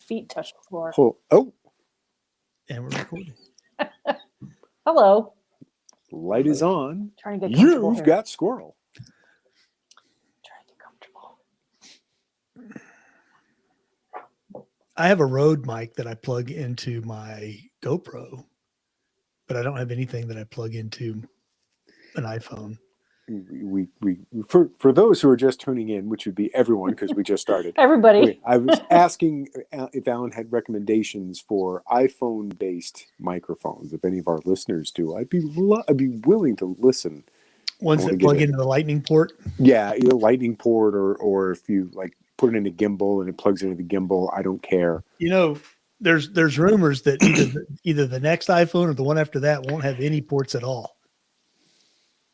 feet touch the floor. Oh, And we're recording. Hello. light is on. Trying to get comfortable You've here. got squirrel. Trying to get comfortable. I have a Rode mic that I plug into my GoPro, but I don't have anything that I plug into an iPhone. We for those who are just tuning in, which would be everyone because we just started. Everybody. I was asking if Alan had recommendations for iPhone-based microphones. If any of our listeners do, I'd be willing to listen. Ones that plug into the lightning port. Yeah, either lightning port or if you like put it in a gimbal and it plugs into the gimbal, I don't care. You know, there's rumors that either the next iPhone or the one after that won't have any ports at all.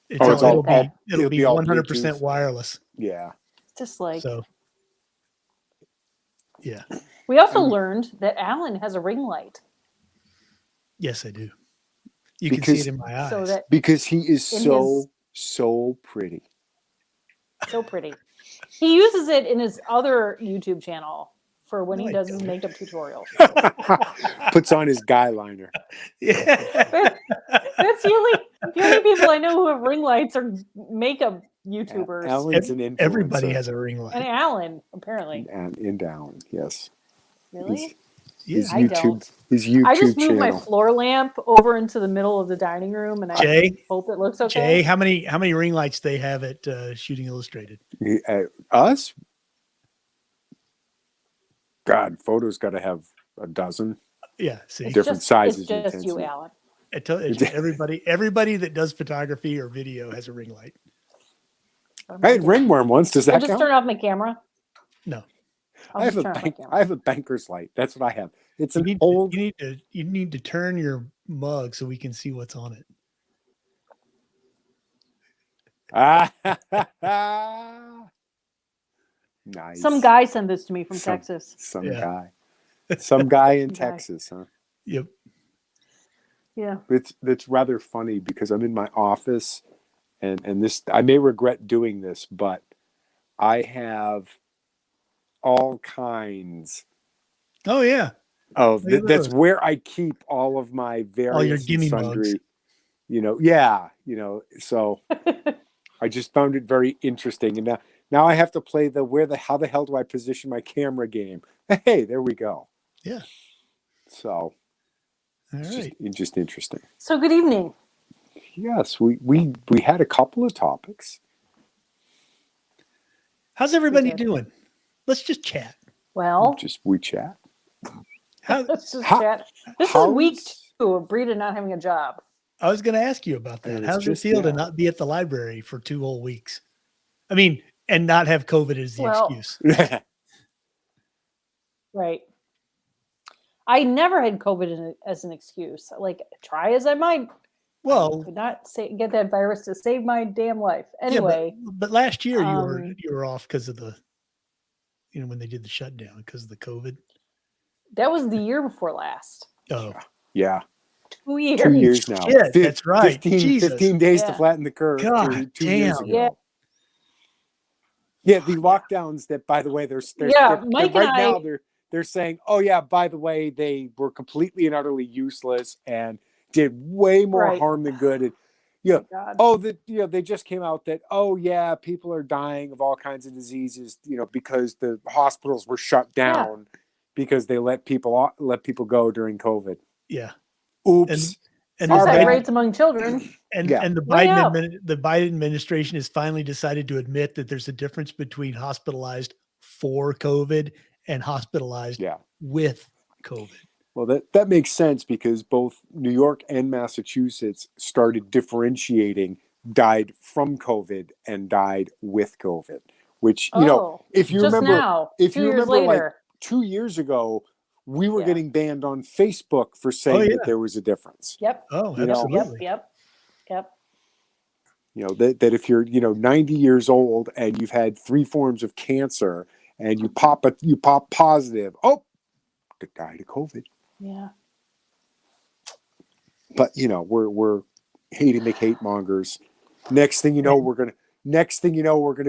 It'll be 100% wireless. Yeah. Just like yeah. We also learned that Alan has a ring light. Yes, I do. You can see it in my eyes. Because he is so pretty. So pretty. He uses it in his other YouTube channel for when he does his makeup tutorials. Puts on his guy liner. Yeah. That's the only people I know who have ring lights are makeup YouTubers. Alan's an influencer. Everybody has a ring light. And Alan, apparently. And Alan, yes. Really? His I don't. His YouTube I just moved channel. my floor lamp over into the middle of the dining room, and I hope it looks okay. Jay, how many ring lights they have at Shooting Illustrated? Us? God, photos got to have a dozen. Yeah, see, different sizes. It's just you, Alan. Everybody that does photography or video has a ring light. I had ringworm once. Does that just count? Turn off my camera. No. I have a banker's light. That's what I have. It's an old. You need to turn your mug so we can see what's on it. Nice. Some guy sent this to me from Texas. Some guy in Texas, huh? Yep. Yeah. It's rather funny because I'm in my office, and this I may regret doing this, but I have all kinds. Oh yeah. That's where I keep all of my various all your gimme sundry, mugs. So I just found it very interesting, and now I have to play how the hell do I position my camera game? Hey, there we go. Yeah. So, all right. Just interesting. So good evening. Yes, we had a couple of topics. How's everybody doing? Let's just chat. Well, we chat. Let's just chat. This is week 2 of Brita not having a job. I was going to ask you about that. How's it feel to not be at the library for 2 whole weeks? I mean, and not have COVID as the excuse. Right. I never had COVID as an excuse. Like, try as I might. Well, I could not get that virus to save my damn life. Anyway. Yeah, but last year you were off because of the, when they did the shutdown because of the COVID. That was the year before last. Oh. Yeah. 2 years. 2 years now. Shit, that's right. 15 days to flatten the curve. God, 2 years ago. Yeah. Yeah, the lockdowns that, by the way, they're saying, oh yeah, by the way, they were completely and utterly useless and did way more harm than good. And they just came out that people are dying of all kinds of diseases, because the hospitals were shut down because they let people go during COVID. Yeah. Oops. And suicide rates among children. And the Biden administration has finally decided to admit that there's a difference between hospitalized for COVID and hospitalized with COVID. Well, that makes sense because both New York and Massachusetts started differentiating died from COVID and died with COVID, which, if you remember, like 2 years ago, we were getting banned on Facebook for saying that there was a difference. Yep. Oh, absolutely. Yep. That if you're, 90 years old and you've had 3 forms of cancer and you pop positive, died of COVID. Yeah. But we're hating the hate mongers. Next thing you know, we're gonna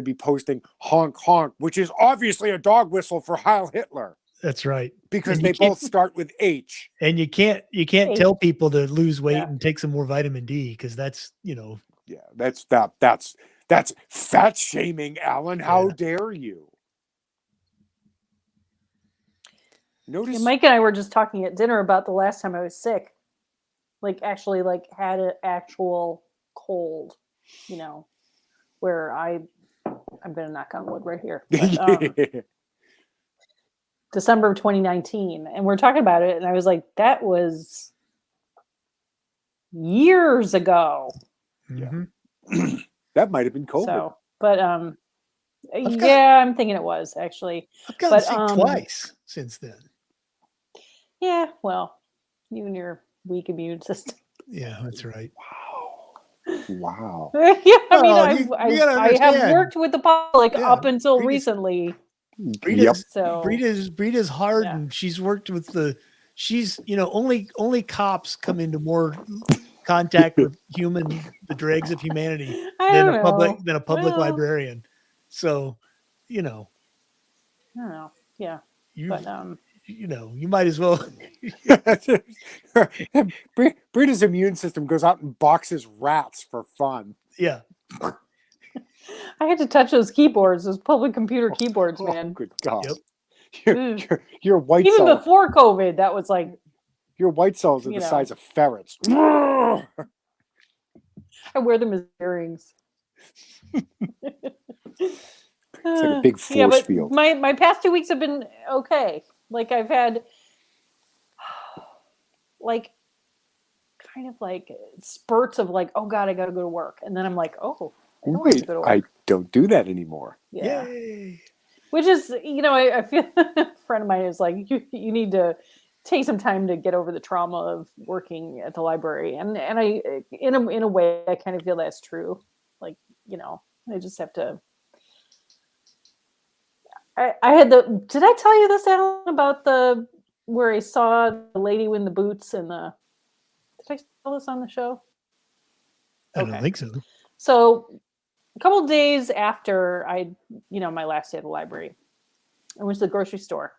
be posting honk honk, which is obviously a dog whistle for Heil Hitler. That's right. Because they both start with H. And you can't H. tell people to lose weight and take some more vitamin D, because that's, Yeah, that's fat shaming, Alan. How dare you? Notice Mike and I were just talking at dinner about the last time I was sick. Like actually had an actual cold, where I'm gonna knock on wood right here. But, December of 2019, and we're talking about it, and I was like, that was years ago. Yeah. That might have been COVID. So, but I'm thinking it was actually. I've gotten sick twice since then. Yeah, well, you and your weak immune system. Yeah, that's right. Wow. Yeah, I mean, I have worked with the public up until recently. Brita's hard, and she's worked with only cops come into more contact with the dregs of humanity than a public librarian. So, I don't know. Yeah. You might as well. Brita's immune system goes out and boxes rats for fun. Yeah. I had to touch those keyboards, those public computer keyboards, man. Good God. Yep. Your white Even cells. Before COVID, that was like. Your white cells are the size of ferrets. I wear them as earrings. It's like a big force field. My past 2 weeks have been okay. Like I've had kind of like spurts of like, oh God, I got to go to work. And then I'm like, oh, I don't have to go to work. I don't do that anymore. Yeah. Yay. Which is, I feel a friend of mine is like, you need to take some time to get over the trauma of working at the library. And I, in a way, I kind of feel that's true. Like, I just have to. I had did I tell you this, Alan, about where I saw the lady in the boots and did I tell this on the show? I don't think so. So a couple of days after my last day at the library, I went to the grocery store,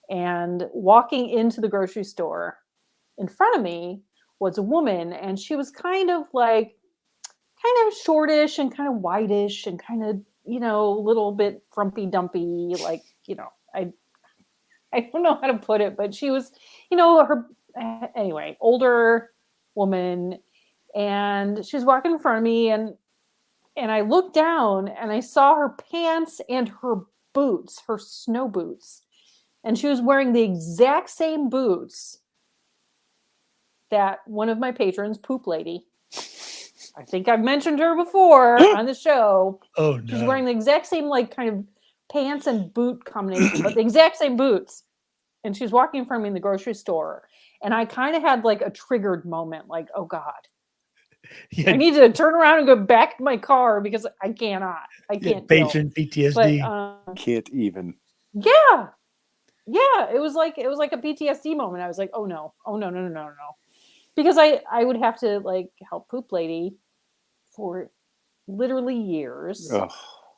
and walking into the grocery store in front of me was a woman, and she was kind of shortish and kind of whitish and kind of, a little bit frumpy dumpy, like, I don't know how to put it, but she was, older woman, and she was walking in front of me, and I looked down and I saw her pants and her boots, her snow boots, and she was wearing the exact same boots that one of my patrons, Poop Lady, I think I've mentioned her before on the show. Oh, no. She's wearing the exact same, kind of pants and boot combination, but the exact same boots. And she's walking in front of me in the grocery store. And I kind of had a triggered moment, like, oh God. Yeah. I need to turn around and go back to my car because I cannot. I can't. Patient PTSD. But, can't even. Yeah. Yeah. It was like a PTSD moment. I was like, oh no. Because I would have to help Poop Lady for literally years. Ugh.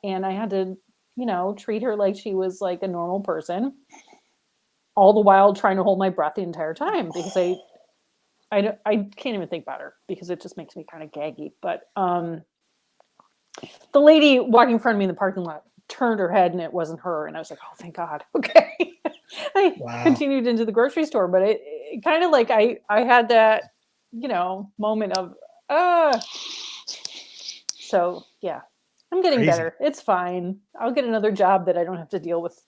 And I had to, treat her like she was like a normal person, all the while trying to hold my breath the entire time because I can't even think about her because it just makes me kind of gaggy. But the lady walking in front of me in the parking lot turned her head and it wasn't her. And I was like, oh, thank God. Okay. I continued into the grocery store, but it kind of I had that, moment of, so yeah, I'm getting better. It's fine. I'll get another job that I don't have to deal with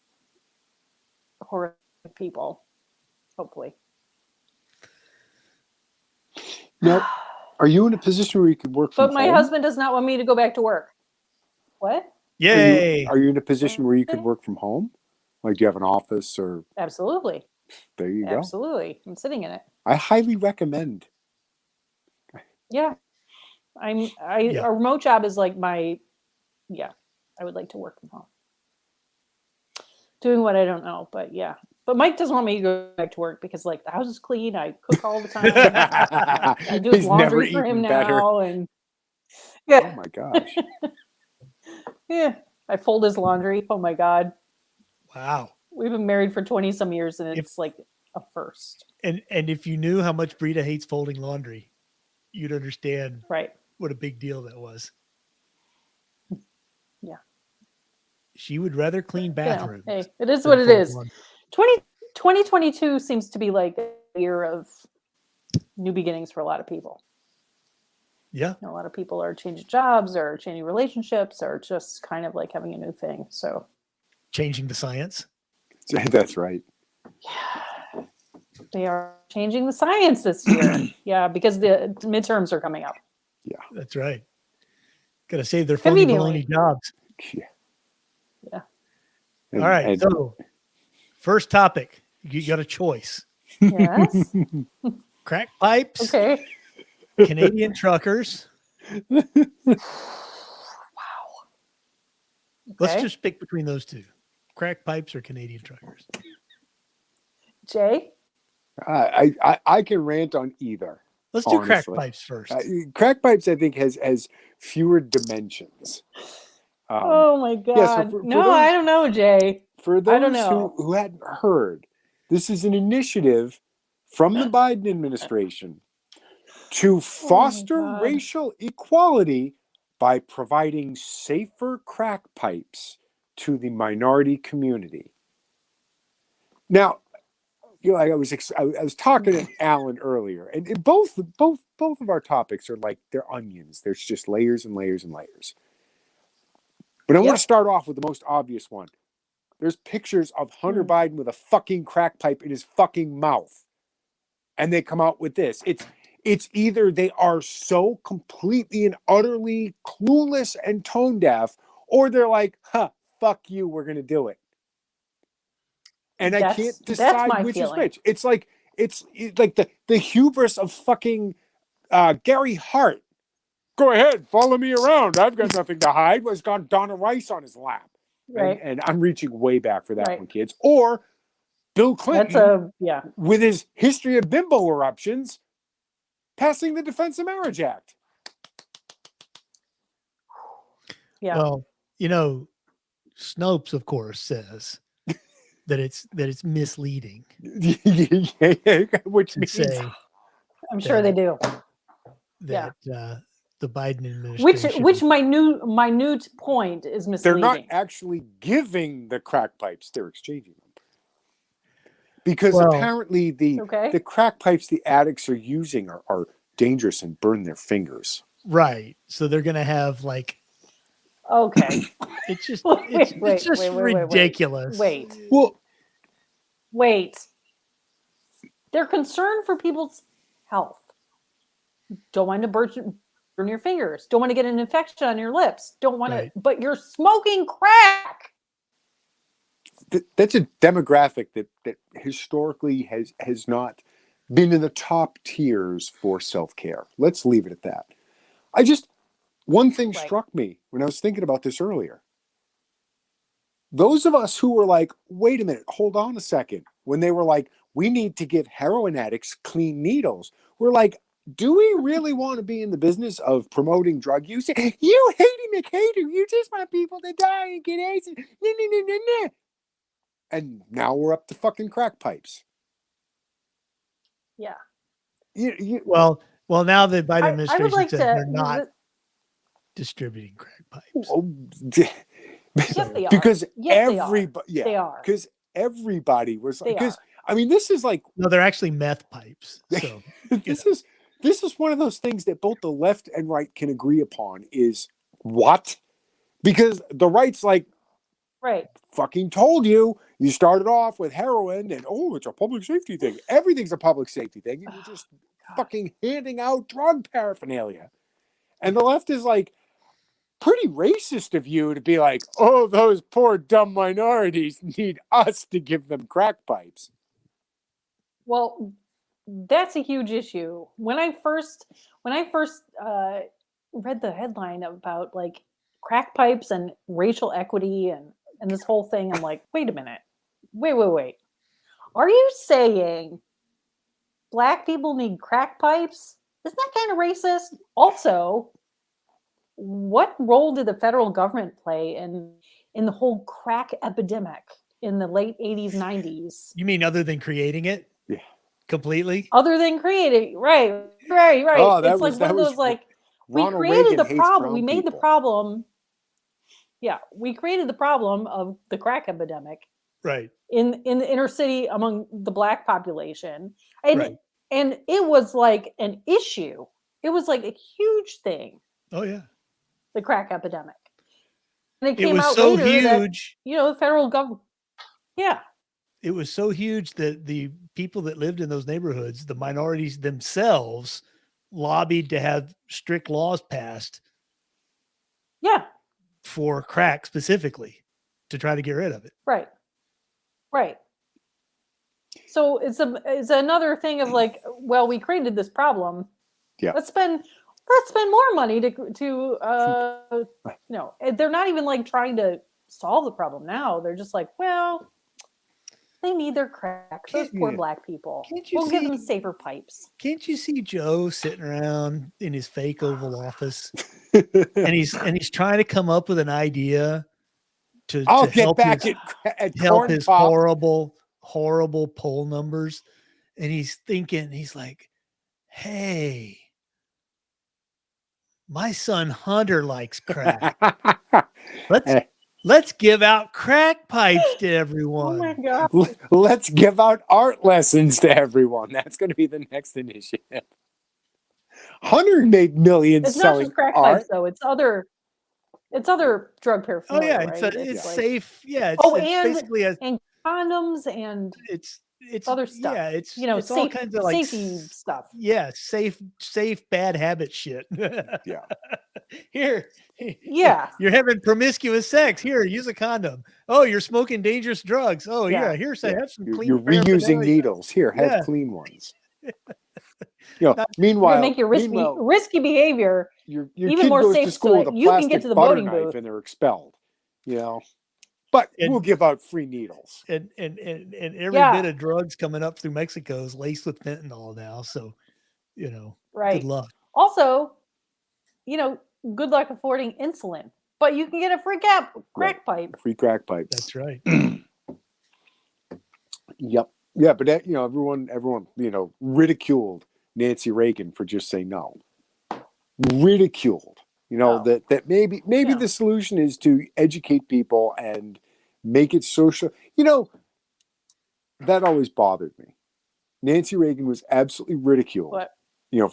horrific people, hopefully. Now, are you in a position where you could work from home? But my husband does not want me to go back to work. What? Yay! Are you in a position where you could work from home? Like, do you have an office or? Absolutely. There you go. Absolutely. I'm sitting in it. I highly recommend. Yeah. A remote job is like I would like to work from home. Doing what I don't know, but yeah. But Mike doesn't want me to go back to work because the house is clean. I cook all the time. I do his laundry for him now. And yeah. Oh my gosh. Yeah. I fold his laundry. Oh my God. Wow. We've been married for 20 some years, and it's like a first. And if you knew how much Brita hates folding laundry, you'd understand what a big deal that was. Yeah. She would rather clean bathrooms. Hey, it is what it is. 2022 seems to be like a year of new beginnings for a lot of people. Yeah. A lot of people are changing jobs or changing relationships or just kind of like having a new thing. So changing the science. That's right. Yeah. They are changing the science this year. Yeah, because the midterms are coming up. Yeah. That's right. Got to save their phony baloney jobs. Yeah. Yeah. All right. So first topic, you got a choice. Yes. Crack pipes. Okay. Canadian truckers. Wow. Okay. Let's just pick between those two. Crack pipes or Canadian truckers. Jay? I can rant on either. Let's do crack pipes first. Crack pipes, I think, has fewer dimensions. Oh my God. Yeah, so for those, I don't know, Jay. For those who hadn't heard, this is an initiative from the Biden administration to foster racial equality by providing safer crack pipes to the minority community. Now, I was talking to Alan earlier, and both of our topics are like they're onions. There's just layers and layers and layers. But I want to start off with the most obvious one. There's pictures of Hunter Biden with a fucking crack pipe in his fucking mouth, and they come out with this. It's either they are so completely and utterly clueless and tone deaf, or they're like, fuck you, we're gonna do it. And I can't decide which is which. It's like the hubris of fucking Gary Hart. Go ahead, follow me around. I've got nothing to hide. Was got Donna Rice on his lap. Right. And I'm reaching way back for that one, kids. Or Bill Clinton with his history of bimbo eruptions passing the Defense of Marriage Act. Yeah. Well, Snopes, of course, says that it's misleading. Which means I'm sure they do. That the Biden administration, which minute point is misleading. They're not actually giving the crack pipes; they're exchanging them. Because apparently the crack pipes the addicts are using are dangerous and burn their fingers. Right. So they're going to have like. Okay. It's just it's just ridiculous. Wait. Well, wait. They're concerned for people's health. Don't want to burn your fingers. Don't want to get an infection on your lips. Don't want to, but you're smoking crack. That's a demographic that historically has not been in the top tiers for self-care. Let's leave it at that. One thing struck me when I was thinking about this earlier. Those of us who were like, wait a minute, hold on a second. When they were like, we need to give heroin addicts clean needles. We're like, do we really want to be in the business of promoting drug use? You hating McHater. You just want people to die and get AIDS. And now we're up to fucking crack pipes. Yeah. Well, now the Biden administration said they're not distributing crack pipes. Yes, they are. Because everybody, they are. Because everybody was like, because I mean, this is like no, they're actually meth pipes. So this is one of those things that both the left and right can agree upon is what? Because the right's like, fucking told you started off with heroin and it's a public safety thing. Everything's a public safety thing. And you're just fucking handing out drug paraphernalia. And the left is like, pretty racist of you to be like, oh, those poor dumb minorities need us to give them crack pipes. Well, that's a huge issue. When I first read the headline about like crack pipes and racial equity and this whole thing, I'm like, wait a minute. Wait. Are you saying Black people need crack pipes? Isn't that kind of racist? Also, what role did the federal government play in the whole crack epidemic? in the late 80s, 90s. You mean other than creating it? Yeah. Completely? Other than creating, right. Oh, It's like one of those, like, we Ronald created Reagan the hates problem. brown We made the people. problem. Yeah, we created the problem of the crack epidemic. Right. In the inner city among the Black population. And, Right. and it was like an issue. It was like a huge thing. Oh, yeah. The crack epidemic. And it It came was out so later huge. that, the federal government. Yeah. It was so huge that the people that lived in those neighborhoods, the minorities themselves, lobbied to have strict laws passed. Yeah. For crack specifically, to try to get rid of it. Right. So it's another thing of like, well, we created this problem. Yeah. Let's spend more money to they're not even like trying to solve the problem now. They're just like, well, they need their crack. Those poor Black people. We'll give them safer pipes. Can't you see Joe sitting around in his fake Oval Office, and he's trying to come up with an idea to get back at help his horrible poll numbers, and he's like, hey, my son Hunter likes crack. Let's give out crack pipes to everyone. Oh my God. Let's give out art lessons to everyone. That's going to be the next initiative. Hunter made millions it's selling not just crack art. Pipes, though. It's other drug paraphernalia. Oh yeah, right? it's like, safe. Yeah. It's basically and condoms and it's other stuff. Yeah, it's safe, all kinds of like safety stuff. Yeah, safe bad habit shit. Yeah. Here. Yeah. You're having promiscuous sex. Here, use a condom. Oh, you're smoking dangerous drugs. Oh yeah, have some clean. You're reusing needles. Here, have clean ones. Meanwhile, make your risky behavior your even kid more goes safe to school so with a you can get plastic to the butter voting knife booth. and they're expelled. But we'll give out free needles. And every bit of drugs coming up through Mexico is laced with fentanyl now. So, right. Good luck. Also, good luck affording insulin, but you can get a free crack pipe. Free crack pipe. That's right. Yep. Yeah, but that, everyone, ridiculed Nancy Reagan for just saying no. Ridiculed. That maybe the solution is to educate people and make it social. That always bothered me. Nancy Reagan was absolutely ridiculed. What?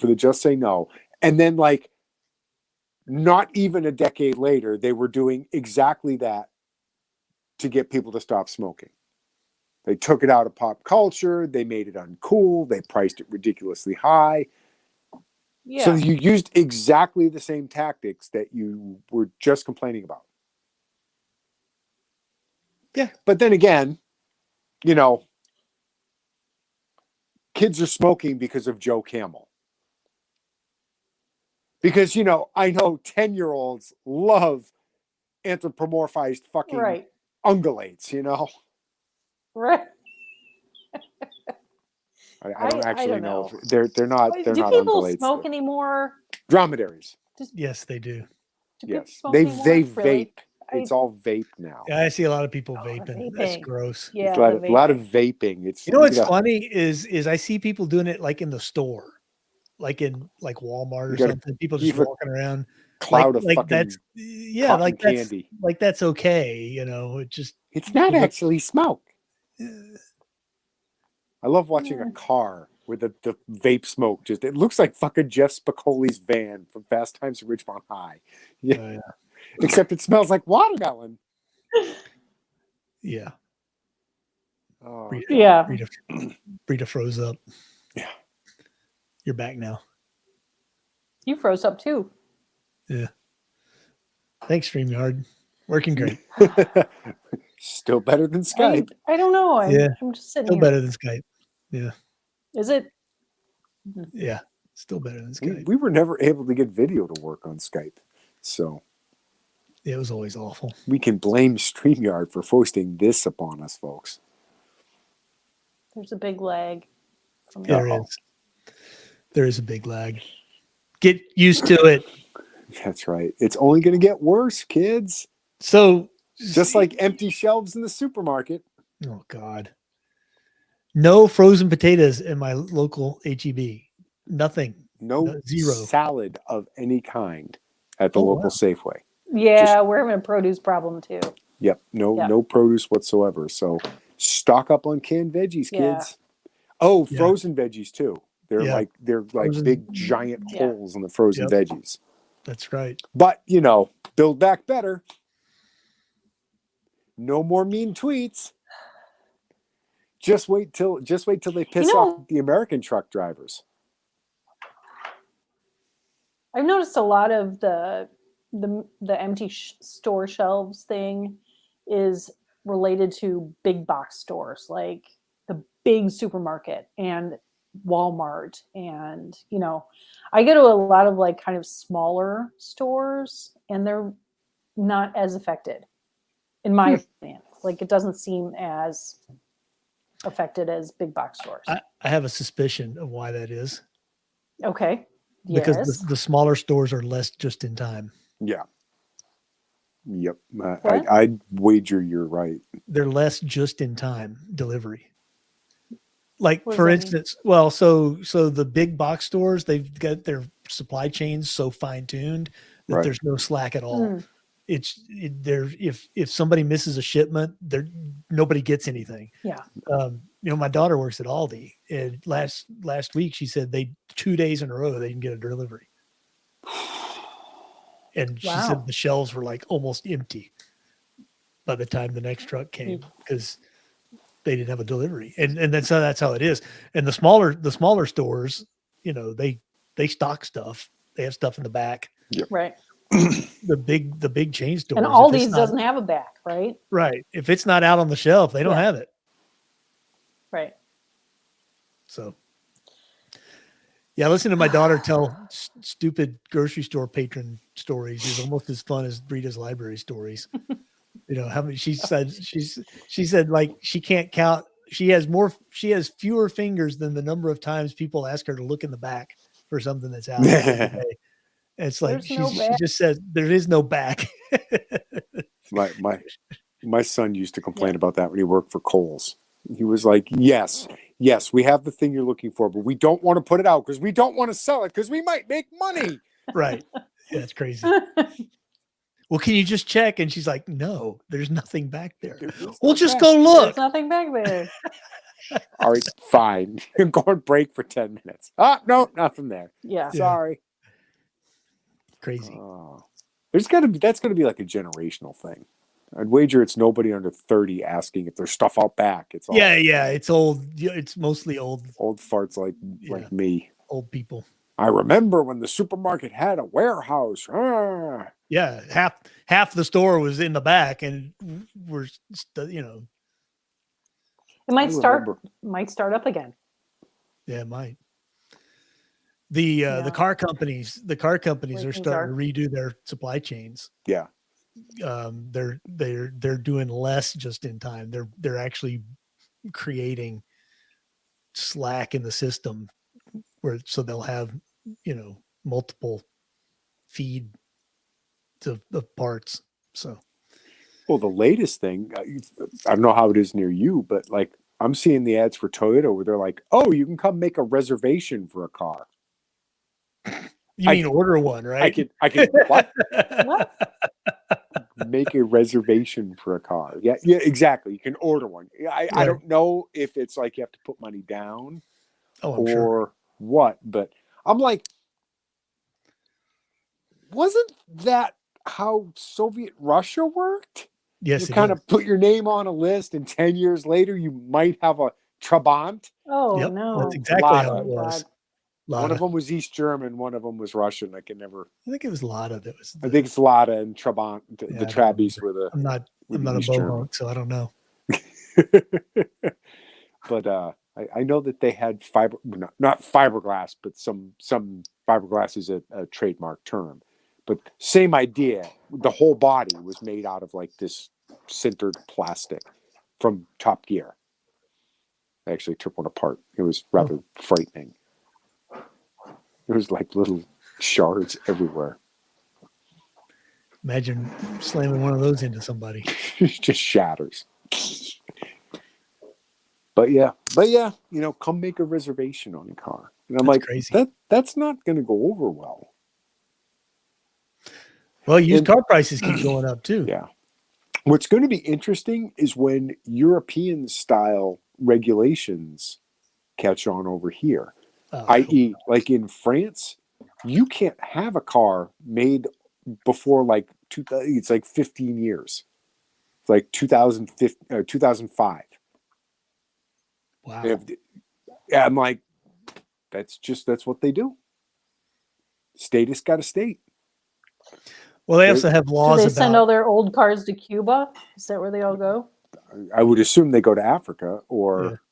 For the just say no. And then not even a decade later, they were doing exactly that to get people to stop smoking. They took it out of pop culture. They made it uncool. They priced it ridiculously high. Yeah. So you used exactly the same tactics that you were just complaining about. Yeah. But then again, kids are smoking because of Joe Camel. Because, I know 10-year-olds love anthropomorphized fucking ungulates, Right. I don't actually know. They're not. They're do not people ungulates. Smoke anymore? Dromedaries. Yes, they do. Yes, they vape. Really? It's all vape now. Yeah, I see a lot of people vaping. That's gross. Yeah, a lot of vaping. It's what's funny is I see people doing it like in the store, like in Walmart or something. People just walking around. Cloud of fucking that's candy. That's okay. It's not actually smoke. I love watching a car with the vape smoke. It looks like fucking Jeff Spicoli's van from Fast Times at Ridgemont High. Yeah. Oh, yeah. Except it smells like watermelon. Yeah. Oh, Brita froze up. Yeah. You're back now. You froze up too. Yeah. Thanks, StreamYard. Working great. Still better than Skype. I don't know. I'm just sitting here. Better than Skype. Yeah. Is it? Yeah. Still better than Skype. We were never able to get video to work on Skype. So. It was always awful. We can blame StreamYard for foisting this upon us, folks. There's a big lag. There is a big lag. Get used to it. That's right. It's only going to get worse, kids. So just like empty shelves in the supermarket. Oh God. No frozen potatoes in my local HEB. Nothing. No Zero. salad of any kind at the local Safeway. Yeah, we're having a produce problem too. Yep. No produce whatsoever. So stock up on canned veggies, kids. Oh, frozen veggies too. They're like frozen, big giant holes in the frozen veggies. That's right. But build back better. No more mean tweets. Just wait till they piss off the American truck drivers. I've noticed a lot of the empty store shelves thing is related to big box stores, like the big supermarket and Walmart, and I go to a lot of like kind of smaller stores, and they're not as affected, in my opinion. Like it doesn't seem as affected as big box stores. I have a suspicion of why that is. Okay. Because the smaller stores are less just in time. Yeah. Yep. I'd wager you're right. They're less just in time delivery. Like for instance, so the big box stores, they've got their supply chains so fine tuned that there's no slack at all. If somebody misses a shipment, nobody gets anything. Yeah. My daughter works at Aldi, and last week she said 2 days in a row they didn't get a delivery. And she said the shelves were like almost empty by the time the next truck came because they didn't have a delivery. And that's how it is. And the smaller stores, they stock stuff. They have stuff in the back. Yep. Right. The big chain stores. And Aldi's doesn't have a back, right? Right. If it's not out on the shelf, they don't have it. Right. So, listen to my daughter tell stupid grocery store patron stories is almost as fun as Rita's library stories. How many she said like she can't count. She has fewer fingers than the number of times people ask her to look in the back for something that's out. It's like she just says there is no back. My son used to complain about that when he worked for Kohl's. He was like, yes, we have the thing you're looking for, but we don't want to put it out because we don't want to sell it because we might make money. Right. Yeah, it's crazy. Well, can you just check? And she's like, no, there's nothing back there. We'll just go look. There's nothing back there. All right, fine. Go on break for 10 minutes. No, nothing there. Yeah. Sorry. Crazy. That's going to be like a generational thing. I'd wager it's nobody under 30 asking if there's stuff out back. It's all, it's old. It's mostly old farts like me. Old people. I remember when the supermarket had a warehouse. Yeah, half the store was in the back, and we're it might start up again. Yeah, it might. The car companies are starting to redo their supply chains. Yeah. They're doing less just in time. They're actually creating slack in the system so they'll have multiple feed of parts. So the latest thing, I don't know how it is near you, but like I'm seeing the ads for Toyota where they're like, oh, you can come make a reservation for a car. You mean order one, right? I can what? Make a reservation for a car. Yeah, exactly. You can order one. I don't know if it's like you have to put money down or what, but I'm like, wasn't that how Soviet Russia worked? Yes. You kind of put your name on a list, and 10 years later, you might have a Trabant. Oh, no. That's exactly how it was. One of them was East German. One of them was Russian. I think it was Lada. I think it's Lada and Trabant. The Trabbies were the. I'm not a bohunk, so I don't know. But I know that they had not fiberglass, but some fiberglass is a trademark term. But same idea. The whole body was made out of like this sintered plastic from Top Gear. I actually took one apart. It was rather frightening. There was like little shards everywhere. Imagine slamming one of those into somebody. It just shatters. But yeah, come make a reservation on a car. And I'm That's like, crazy. That's not going to go over well. Well, used car prices keep going up too. Yeah. What's going to be interesting is when European style regulations catch on over here, i.e., like in France, you can't have a car made before like it's like 15 years. It's like 2005. Wow. I'm like, that's what they do. Status got a state. Well, they also have laws Do they about. send all their old cars to Cuba? Is that where they all go? I would assume they go to Africa or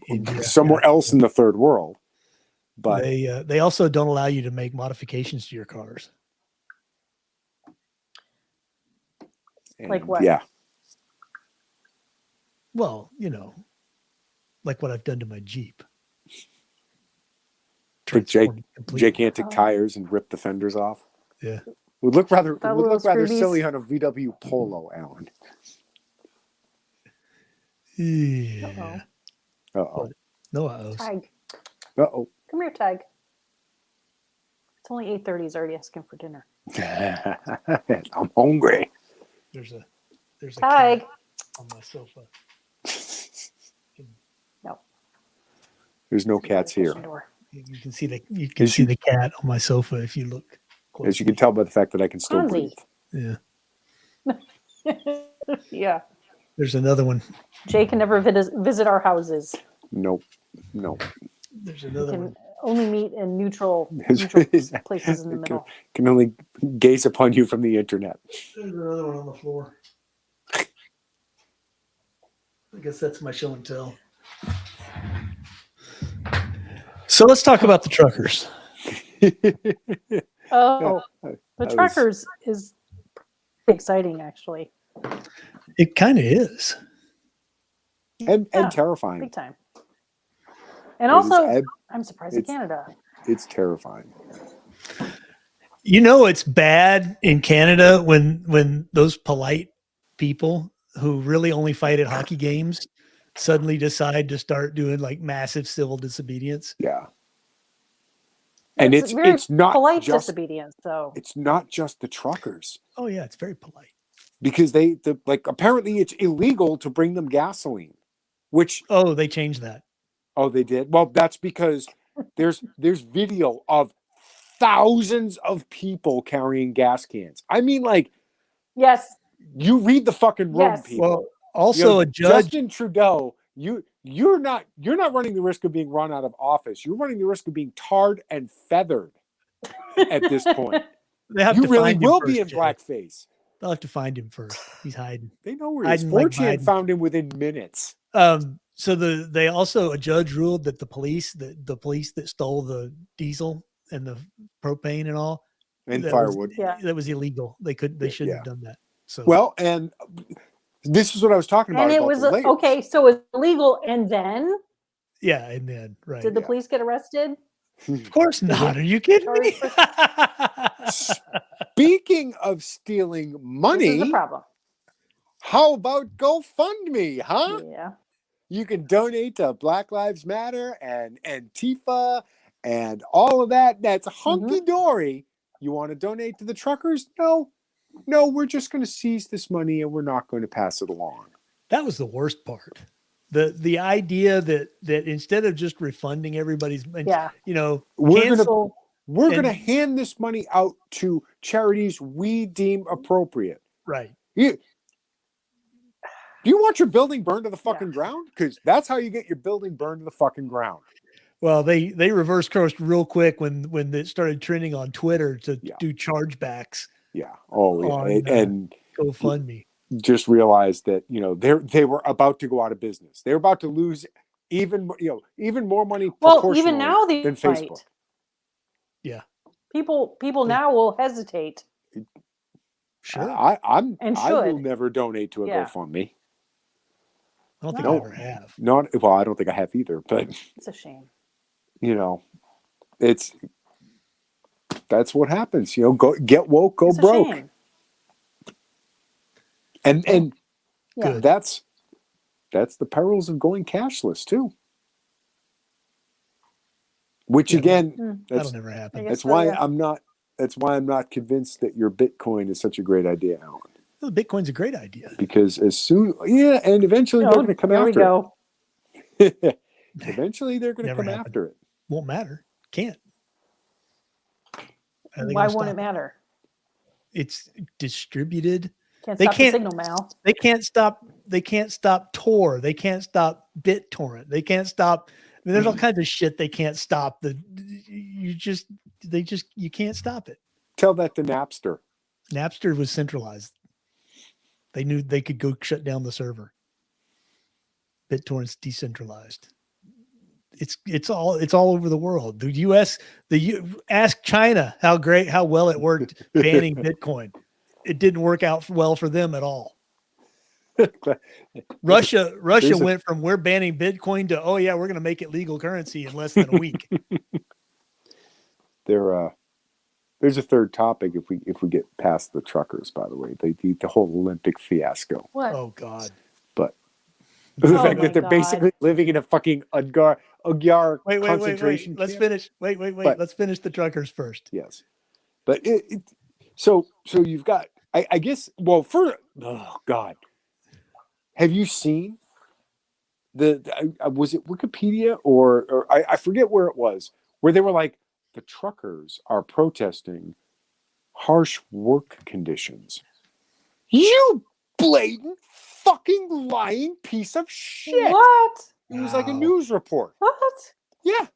India, somewhere else in the third world. But they also don't allow you to make modifications to your cars. Like what? Yeah. Well, like what I've done to my Jeep. Put gigantic tires and rip the fenders off. Yeah. Would look rather freebies. silly on a VW Polo, Alan. Yeah. Uh-oh. No uh-ohs. Tag. Uh-oh. Come here, Tag. It's only 8:30. He's already asking for dinner. I'm hungry. There's a Tag cat on my sofa. No. There's no cats here. You can see the cat on my sofa if you look closely. As you can tell by the fact that I can still breathe. Yeah. Yeah. There's another one. Jay can never visit our houses. Nope. There's another one. Only meet in neutral places in the middle. Can only gaze upon you from the internet. There's another one on the floor. I guess that's my show and tell. So let's talk about the truckers. Oh, the truckers is exciting, actually. It kind of is. And terrifying. Big time. And also, I'm surprised in Canada. It's terrifying. It's bad in Canada when those polite people who really only fight at hockey games suddenly decide to start doing like massive civil disobedience. Yeah. And it's not polite just disobedience, though. It's not just the truckers. Oh yeah, it's very polite. Because apparently it's illegal to bring them gasoline, which they changed that. Oh, they did. Well, that's because there's video of thousands of people carrying gas cans. I mean, like, yes, you read the fucking room, people. Well, also a judge, Justin Trudeau. You're not running the risk of being run out of office. You're running the risk of being tarred and feathered at this point. You really will be in blackface. They'll have to find him first. He's hiding. They know where he is. 4chan found him within minutes. So they also, a judge ruled that the police that stole the diesel and the propane and all and firewood, that was illegal. They shouldn't have done that. So well, and this is what I was talking about. And it was okay. So it was illegal, and then right. Did the police get arrested? Of course not. Are you kidding me? Speaking of stealing money, this is the problem. How about GoFundMe, huh? Yeah. You can donate to Black Lives Matter and Antifa and all of that. That's hunky-dory. You want to donate to the truckers? No, we're just going to seize this money and we're not going to pass it along. That was the worst part. The idea that instead of just refunding everybody's, we're going to hand this money out to charities we deem appropriate. Right. Do you want your building burned to the fucking ground? Because that's how you get your building burned to the fucking ground. Well, they reverse course real quick when it started trending on Twitter to do chargebacks. Yeah. Oh, yeah. And GoFundMe. Just realized that they were about to go out of business. They were about to lose even more money. Well, even now than Facebook. Yeah. People now will hesitate. Sure. I will never donate to a GoFundMe. I don't think I ever have. I don't think I have either, but it's a shame. That's what happens. Go get woke, go broke. And good. That's that's the perils of going cashless too. Which again, that'll never happen. That's why I'm not convinced that your Bitcoin is such a great idea, Alan. Well, Bitcoin's a great idea. Because and eventually they're going to come after it. Eventually they're going to come after it. Won't matter. Can't. Why won't it matter? It's distributed. Can't stop the signal, Mal. They can't stop Tor. They can't stop BitTorrent. They can't stop. I mean, there's all kinds of shit they can't stop. You can't stop it. Tell that to Napster. Napster was centralized. They knew they could go shut down the server. BitTorrent's decentralized. It's all over the world. The U.S. Ask China how well it worked banning Bitcoin. It didn't work out well for them at all. Russia went from we're banning Bitcoin to we're going to make it legal currency in less than a week. There's a third topic if we get past the truckers. By the way, the whole Olympic fiasco. What? Oh God! But the fact that they're basically living in a fucking Ugyar concentration camp. Let's finish. Wait. Let's finish the truckers first. Yes, but so you've got I guess oh God. Have you seen was it Wikipedia or I forget where it was, where they were like, the truckers are protesting harsh work conditions. You blatant fucking lying piece of shit. What? It was like a news report. What? Yeah.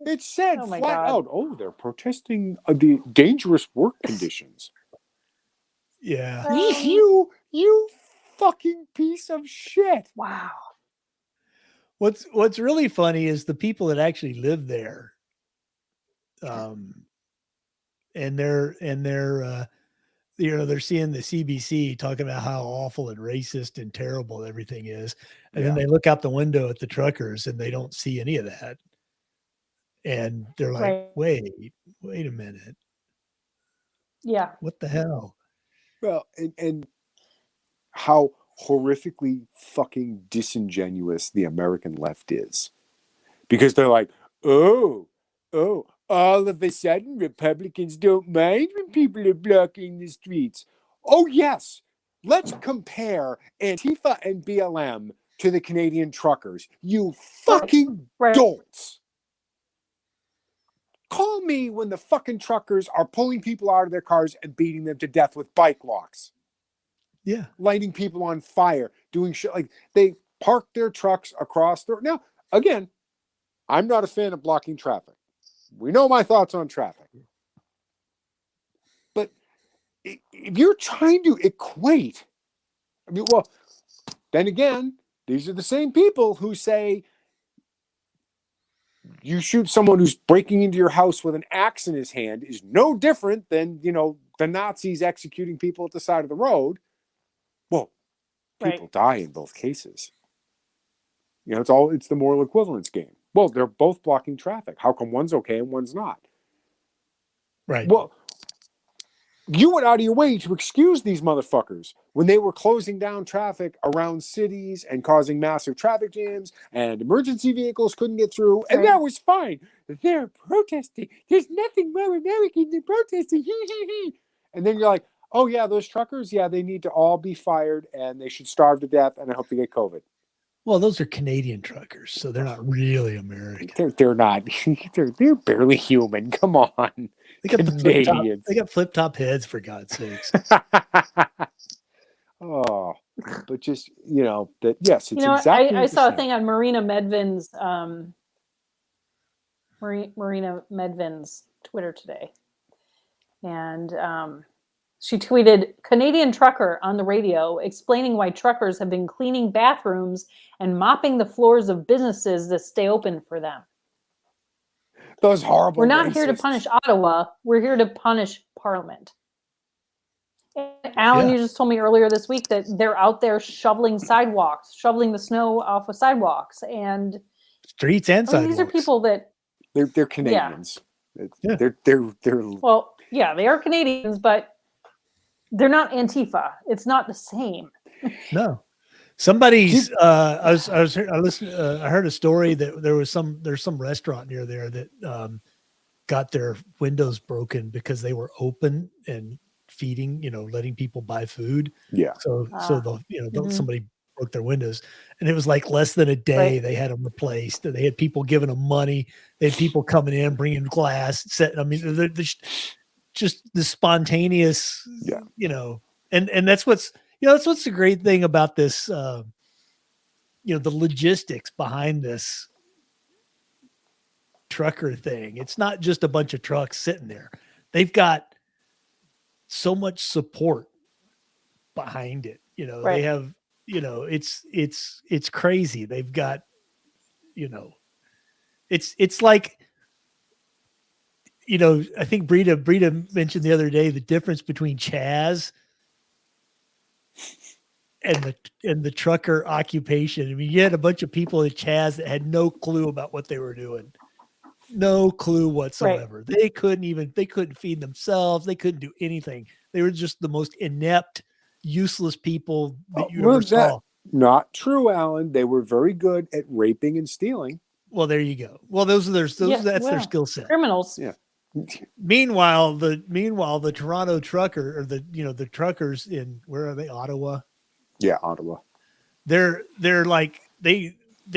It said flat out, they're protesting the dangerous work conditions. Yeah. You fucking piece of shit. Wow. What's really funny is the people that actually live there. And they're seeing the CBC talking about how awful and racist and terrible everything is. And then they look out the window at the truckers and they don't see any of that. And they're like, wait a minute. Yeah. What the hell? Well, and how horrifically fucking disingenuous the American left is. Because they're like, all of a sudden Republicans don't mind when people are blocking the streets. Oh, yes. Let's compare Antifa and BLM to the Canadian truckers. You fucking dolts. Call me when the fucking truckers are pulling people out of their cars and beating them to death with bike locks. Yeah. Lighting people on fire, doing shit like they park their trucks across the... Now, again, I'm not a fan of blocking traffic. We know my thoughts on traffic. But if you're trying to equate... then again, these are the same people who say you shoot someone who's breaking into your house with an axe in his hand is no different than, the Nazis executing people at the side of the road. Well, people die in both cases. It's the moral equivalence game. Well, they're both blocking traffic. How come one's okay and one's not? Right. Well, you went out of your way to excuse these motherfuckers when they were closing down traffic around cities and causing massive traffic jams, and emergency vehicles couldn't get through, and that was fine. They're protesting. There's nothing more American than protesting. And then you're like, oh yeah, those truckers, they need to all be fired and they should starve to death, and I hope they get COVID. Well, those are Canadian truckers, so they're not really American. They're not. They're barely human. Come on. They got flip top heads, for God's sakes. Oh, but just that. Yes, it's exactly. I saw a thing on Marina Medvin's Twitter today, and she tweeted, "Canadian trucker on the radio explaining why truckers have been cleaning bathrooms and mopping the floors of businesses that stay open for them." Those horrible. We're not here to punish Ottawa. We're here to punish Parliament. And Alan, you just told me earlier this week that they're out there shoveling sidewalks, shoveling the snow off of sidewalks and streets and sidewalks. These are people that they're Canadians. Yeah. They're well, yeah, they are Canadians, but they're not Antifa. It's not the same. No. Somebody's I heard a story that there's some restaurant near there that got their windows broken because they were open and feeding, letting people buy food. Yeah. So somebody broke their windows, and it was like less than a day they had them replaced. They had people giving them money. They had people coming in, bringing glass, setting. I mean, they're just the spontaneous, and that's what's the great thing about this, the logistics behind this trucker thing. It's not just a bunch of trucks sitting there. They've got so much support behind it. They have, it's crazy. They've got, it's like, I think Brita mentioned the other day the difference between Chaz and the trucker occupation. I mean, you had a bunch of people at Chaz that had no clue about what they were doing. No clue whatsoever. They couldn't feed themselves. They couldn't do anything. They were just the most inept, useless people that you ever saw. Not true, Alan. They were very good at raping and stealing. Well, there you go. Well, that's their skill set. Criminals. Yeah. Meanwhile, the Toronto trucker, or the truckers in, where are they? Ottawa. Yeah, Ottawa. They're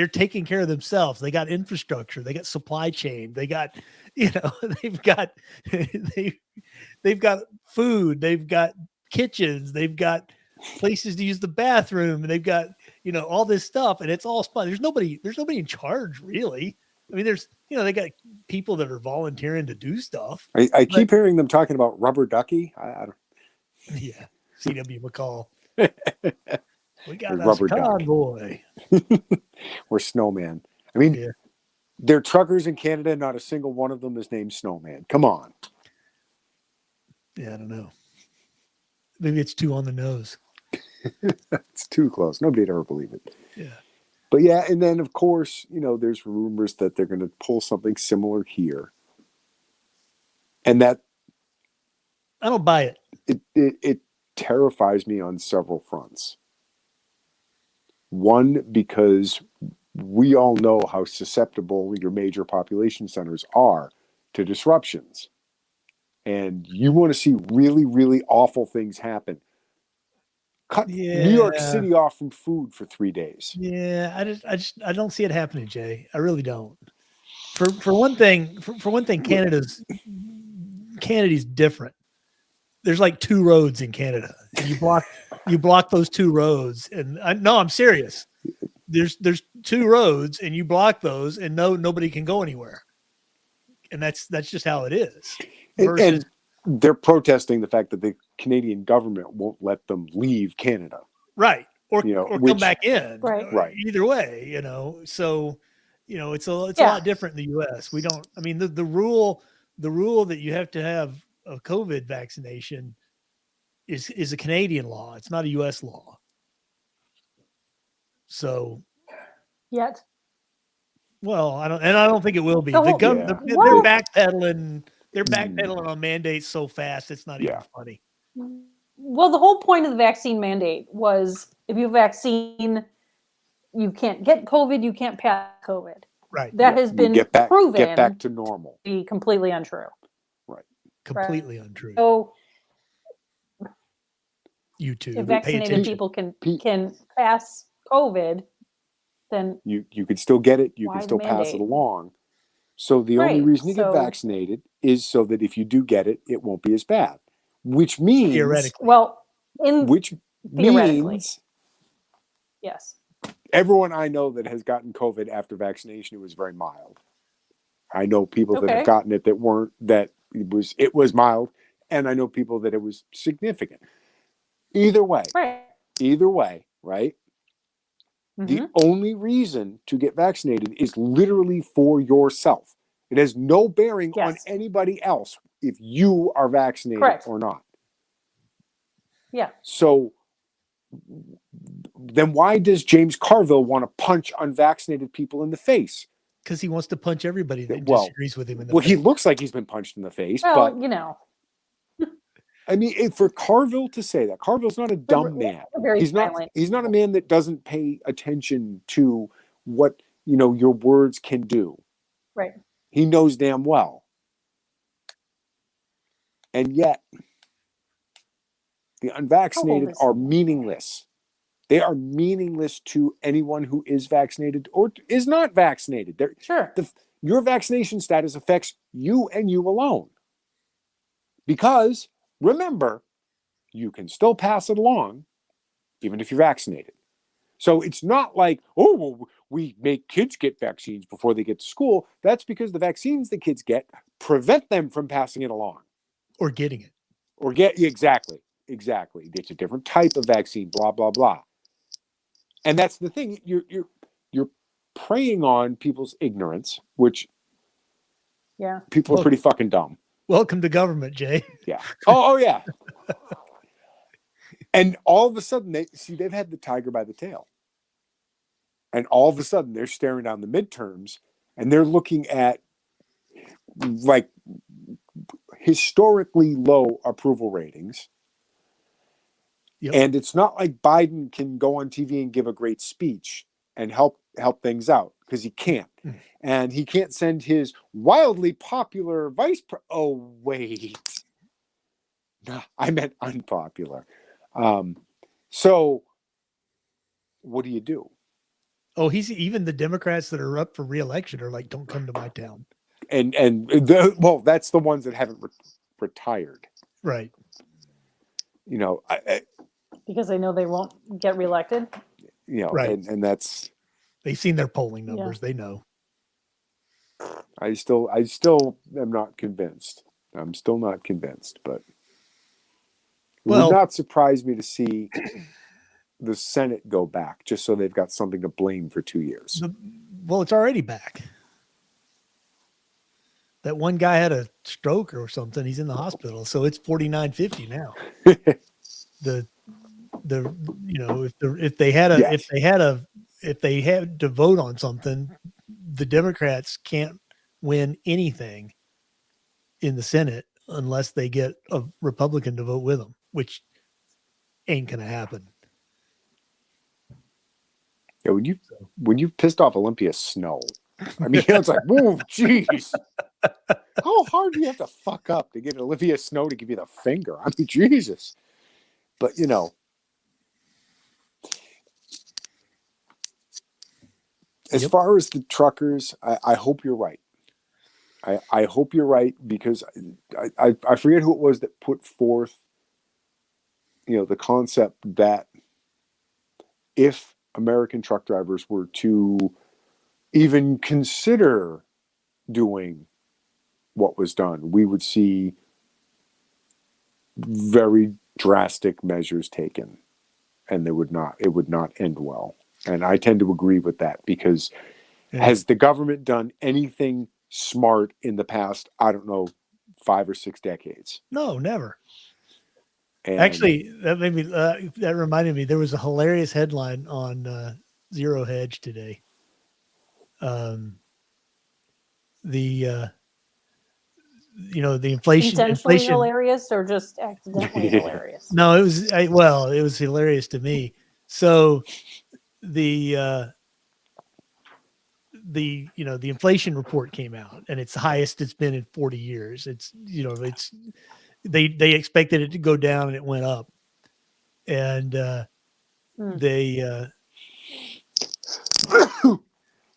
taking care of themselves. They got infrastructure. They got supply chain. They got, they've got food. They've got kitchens. They've got places to use the bathroom, and they've got, all this stuff, and it's all spun. There's nobody in charge, really. I mean, they got people that are volunteering to do stuff. I keep hearing them talking about rubber ducky. I don't. Yeah. C.W. McCall. We got us a convoy. Or Snowman. I mean, they're truckers in Canada. Not a single one of them is named Snowman. Come on. Yeah, I don't know. Maybe it's too on the nose. It's too close. Nobody'd ever believe it. Yeah. But yeah, and then of course, there's rumors that they're going to pull something similar here. And that, I don't buy it. It terrifies me on several fronts. One, because we all know how susceptible your major population centers are to disruptions. And you want to see really, really awful things happen. Cut New York City off from food for 3 days. Yeah, I don't see it happening, Jay. I really don't. For one thing, Canada's different. There's like 2 roads in Canada. And you block those 2 roads, and I'm serious. There's 2 roads, and you block those, and nobody can go anywhere. And that's just how it is. And they're protesting the fact that the Canadian government won't let them leave Canada. Right. Or come back in. Right. Either way, So, it's a lot different in the US. We don't, I mean, the rule that you have to have a COVID vaccination is a Canadian law. It's not a US law. So yet. Well, I don't think it will be. They're backpedaling. They're backpedaling on mandates so fast it's not even funny. Well, the whole point of the vaccine mandate was if you have vaccine, you can't get COVID, you can't pass COVID. Right. That has been proven. Get back to normal. To be completely untrue. Right. Completely untrue. So YouTube. If vaccinated people can pass COVID, then you could still get it. You can still pass it along. So the only reason you get vaccinated is so that if you do get it, it won't be as bad. Which means theoretically. Means yes. Everyone I know that has gotten COVID after vaccination, it was very mild. I know people that have gotten it that it was mild, and I know people that it was significant. Either way, right? Mm-hmm. The only reason to get vaccinated is literally for yourself. It has no bearing on anybody else if you are vaccinated or not. Yeah. So then why does James Carville want to punch unvaccinated people in the face? Because he wants to punch everybody that disagrees with him in the face. He looks like he's been punched in the face. Well, but I mean, for Carville to say that, Carville's not a dumb man. Very He's not a man that doesn't pay attention to what, your words can do. Right. He knows damn well. And yet, the unvaccinated are meaningless. They are meaningless to anyone who is vaccinated or is not vaccinated. Sure. Your vaccination status affects you and you alone. Because, remember, you can still pass it along even if you're vaccinated. So it's not like, oh, well, we make kids get vaccines before they get to school. That's because the vaccines the kids get prevent them from passing it along. Or getting it. Exactly. It's a different type of vaccine, blah, blah, blah. And that's the thing. You're preying on people's ignorance, which people are pretty fucking dumb. Welcome to government, Jay. Yeah. Oh yeah. And all of a sudden, they've had the tiger by the tail. And all of a sudden, they're staring down the midterms, and they're looking at like historically low approval ratings. Yep. And it's not like Biden can go on TV and give a great speech and help things out, because he can't. And he can't send his wildly popular oh, wait. No, I meant unpopular. So what do you do? Oh, even the Democrats that are up for re-election are like, don't come to my town. And that's the ones that haven't retired. Right. Because they know they won't get reelected. Right. And that's, they've seen their polling numbers. Yeah. They know. I still am not convinced. I'm still not convinced, but it would not surprise me to see the Senate go back, just so they've got something to blame for 2 years. It's already back. That one guy had a stroke or something. He's in the hospital, so it's 49-50 now. If they had to vote on something, the Democrats can't win anything in the Senate unless they get a Republican to vote with them, which ain't gonna happen. Yeah, when you've pissed off Olympia Snow, I mean, it's like, whoa, jeez. How hard do you have to fuck up to get Olivia Snow to give you the finger? I mean, Jesus. But, as far as the truckers, I hope you're right. I hope you're right, because I forget who it was that put forth, the concept that if American truck drivers were to even consider doing what was done, we would see very drastic measures taken, and it would not end well. And I tend to agree with that, because has the government done anything smart in the past, I don't know, 5 or 6 decades? No, never. And actually, that reminded me, there was a hilarious headline on Zero Hedge today. The inflation hilarious, or just accidentally hilarious? No, it was hilarious to me. So the inflation report came out, and it's the highest it's been in 40 years. They expected it to go down, and it went up. And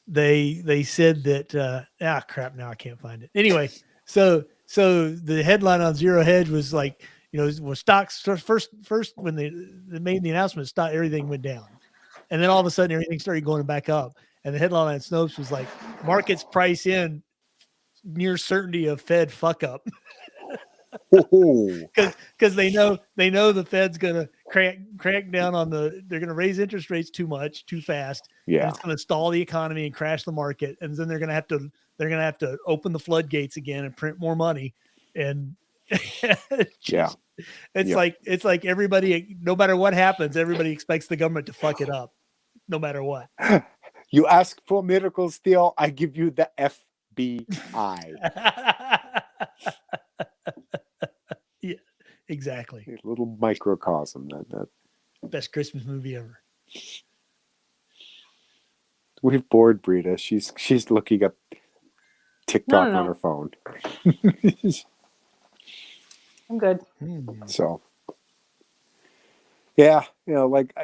they said that crap, now I can't find it. Anyway, so the headline on Zero Hedge was like, stocks first when they made the announcement, everything went down. And then all of a sudden everything started going back up. And the headline on Snopes was like, markets price in near certainty of Fed fuck up. Because they know the Fed's gonna crack down on they're gonna raise interest rates too much, too fast. Yeah. And it's gonna stall the economy and crash the market. And then they're gonna have to open the floodgates again and print more money. And it's like everybody, no matter what happens, everybody expects the government to fuck it up, no matter what. You ask for miracles, Theo, I give you the FBI. Yeah, Exactly. A little microcosm. That best Christmas movie ever. We've bored Brita. She's looking up TikTok on her phone. I'm good. So, yeah, like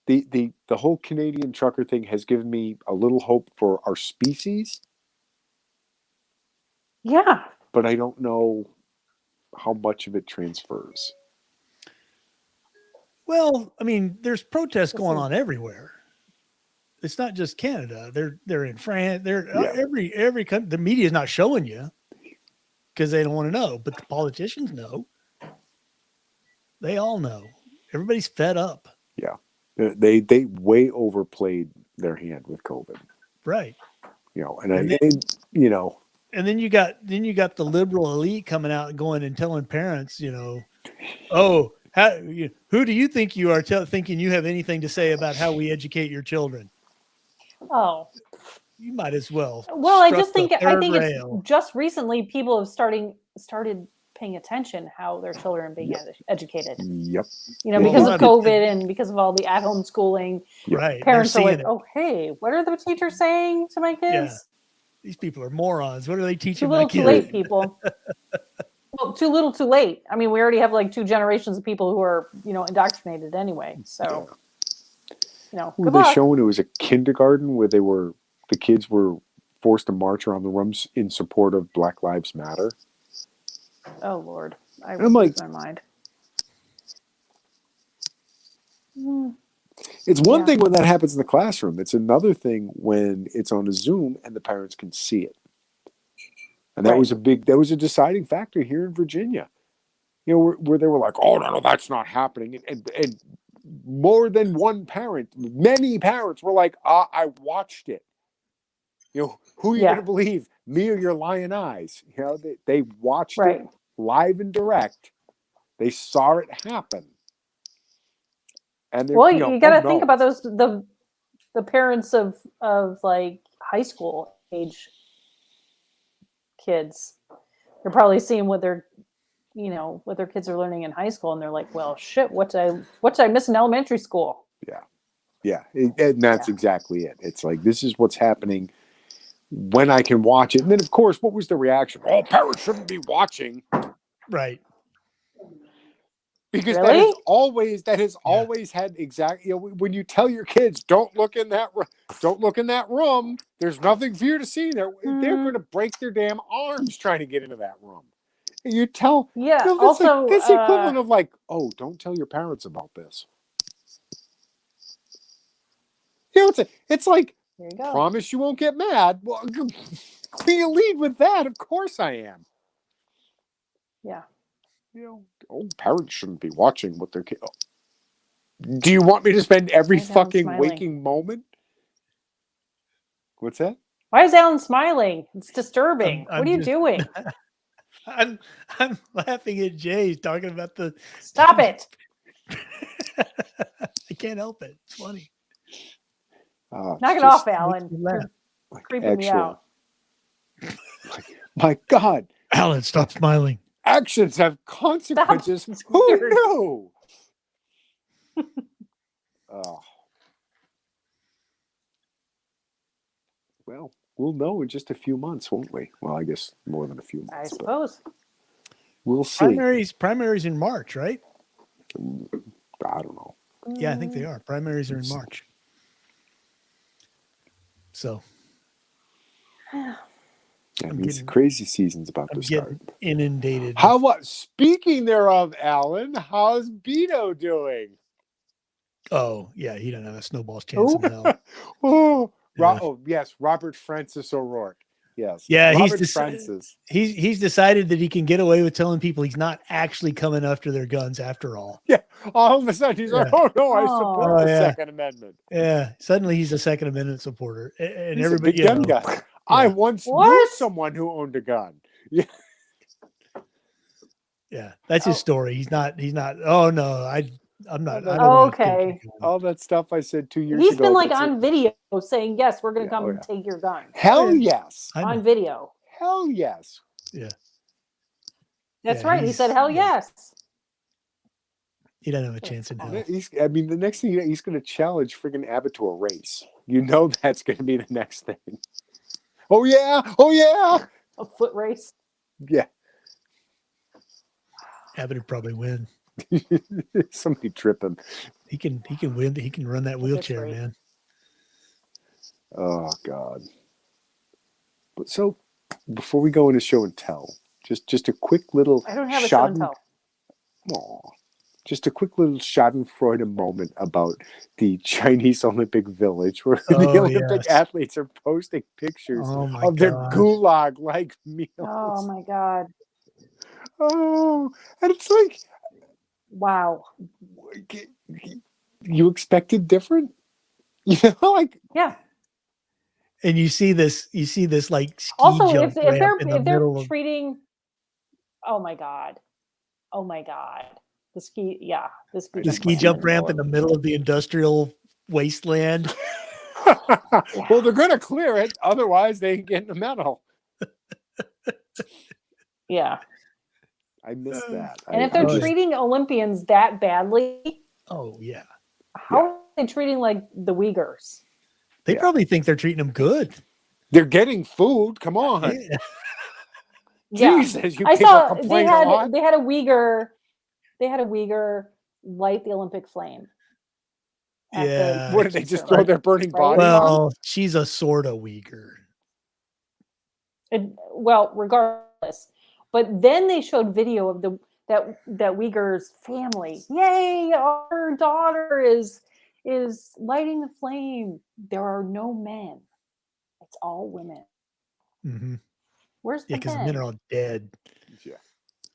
the whole Canadian trucker thing has given me a little hope for our species. Yeah. But I don't know how much of it transfers. Well, I mean, there's protests going on everywhere. It's not just Canada. They're in France. Every country. The media is not showing you because they don't want to know, but the politicians know. They all know. Everybody's fed up. Yeah, they way overplayed their hand with COVID. Right. And then you got the liberal elite coming out and going and telling parents, oh, who do you think you are thinking you have anything to say about how we educate your children? Oh, you might as well. Well, I think it's just recently people have started paying attention how their children are being educated. Yep. Because of COVID and because of all the at-home schooling. Right. Parents are like, oh, hey, what are the teachers saying to my kids? Yeah. These people are morons. What are they teaching my kids? Too late, people. Well, too little, too late. I mean, we already have like 2 generations of people who are, indoctrinated anyway. So, were they showing it was a kindergarten where the kids were forced to march around the rooms in support of Black Lives Matter? Oh Lord, I'm like, my mind. It's one thing when that happens in the classroom. It's another thing when it's on a Zoom and the parents can see it. And that was a deciding factor here in Virginia. Where they were like, oh no, that's not happening. And more than one parent, many parents were like, I watched it. Who are you going to believe, me or your lying eyes? They watched it live and direct. They saw it happen. And you got to think about those the parents of like high school age kids. They're probably seeing what their kids are learning in high school, and they're like, well, shit, what did I miss in elementary school? Yeah, and that's exactly it. It's like, this is what's happening when I can watch it. And then, of course, what was the reaction? Oh, parents shouldn't be watching. Right. Because that has always had exactly, when you tell your kids, don't look in that room, there's nothing for you to see there. They're going to break their damn arms trying to get into that room. And you tell, also, that's the equivalent of like, oh, don't tell your parents about this. It's like, promise you won't get mad. Well, you lead with that. Of course I am. Yeah. Parents shouldn't be watching what their kids. Do you want me to spend every fucking waking moment? What's that? Why is Alan smiling? It's disturbing. What are you doing? I'm laughing at Jay talking about the. Stop it! I can't help it. It's funny. Knock it off, Alan. You're creeping me out. My God, Alan, stop smiling. Actions have consequences. Who knew? Well, we'll know in just a few months, won't we? Well, I guess more than a few months. I suppose. We'll see. Primaries in March, right? I don't know. Yeah, I think they are. Primaries are in March. So. These crazy season's about to start. Inundated. Speaking thereof, Alan, how's Beto doing? Oh, yeah, he doesn't have a snowball's chance in hell. Yes, Robert Francis O'Rourke. Yes. Yeah, Francis. He's decided that he can get away with telling people he's not actually coming after their guns after all. Yeah. All of a sudden he's like, oh no, I support the Second Amendment. Yeah. Suddenly he's a Second Amendment supporter. And he's everybody a big gun guy. Yeah. I once knew someone who owned a gun. Yeah. Yeah. That's his story. He's not, oh no, I'm not. Okay. All that stuff I said 2 years ago. He's been like on video saying, yes, we're going to come and take your gun. Hell yes. On video. Hell yes. Yeah. That's Yeah, right. He said, "Hell yes." He doesn't have a That's chance in fine. hell. I mean, the next thing he's going to challenge friggin' Abbott to a race. You know that's going to be the next thing. Oh yeah! Oh yeah! A foot race. Yeah. Abbott would probably win. Somebody trip him. He can win. He can run that wheelchair, right. man. Oh God. But so before we go into show and tell, just a quick little I don't have a show and tell. Just a quick little Schadenfreude moment about the Chinese Olympic Village, where the Oh, Olympic yes. athletes are posting pictures Oh my of their God. gulag-like meals. Oh my God. Oh, and it's like, Wow. you expected different, you know, like Yeah. And you see this like ski Also, jump ramp in the if they're middle of treating, oh my God. Oh my God. The ski jump ramp in the middle of the industrial wasteland. well, they're going to clear it, otherwise they ain't getting a medal. Yeah. I missed that. And if they're treating Olympians that badly, oh yeah, how are they treating like the Uyghurs? They probably think they're treating them good. They're getting food. Come on. Yeah. Jesus, you I people saw complain a lot. they had a Uyghur light the Olympic flame. Yeah. What did they just throw their burning bodies Well, on? she's a sort of Uyghur. Well, regardless. But then they showed video of that Uyghur's family. Yay, our daughter is lighting the flame. There are no men. It's all women. Mm-hmm. Where's the because the men? men are all dead. Yeah.